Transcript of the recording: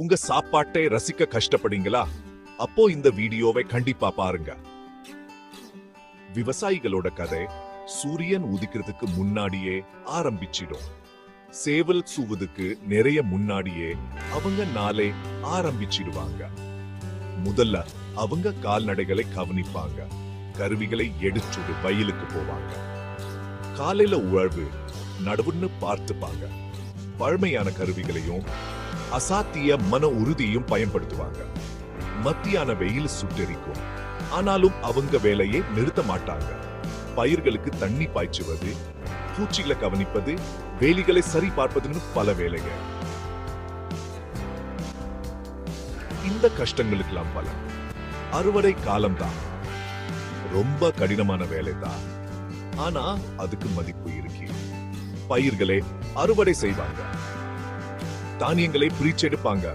உங்க சாப்பாட்டை ரசிக்க கஷ்டப்படுங்களா? அப்போ இந்த வீடியோவை கண்டிப்பா பாருங்க. விவசாயிகளோட கதை சூரியன் உதிக்கிறதுக்கு முன்னாடியே ஆரம்பிச்சிடும். சேவல் சூவதுக்கு நிறைய முன்னாடியே அவங்க நாளே ஆரம்பிச்சிடுவாங்க. முதல்ல அவங்க கால்நடைகளை கவனிப்பாங்க. கருவிகளை எடுத்துட்டு வயலுக்கு போவாங்க. காலையில உழவு நடுவுன்னு பார்த்துப்பாங்க. பழமையான கருவிகளையும் அசாத்திய மன உறுதியும் பயன்படுத்துவாங்க. மத்தியான வெயில் சுட்டெரிக்கும். ஆனாலும் அவங்க வேலையை நிறுத்த மாட்டாங்க. பயிர்களுக்கு தண்ணி பாய்ச்சுவது, பூச்சிகளை கவனிப்பது, வேலிகளை சரி பார்ப்பதுன்னு பல வேலைகள். இந்த கஷ்டங்களுக்கெல்லாம் பல அறுவடை காலம்தான். ரொம்ப கடினமான வேலை தான். ஆனா அதுக்கு மதிப்பு இருக்கு. பயிர்களை அறுவடை செய்வாங்க. தானியங்களை பிரிச்செடுப்பாங்க.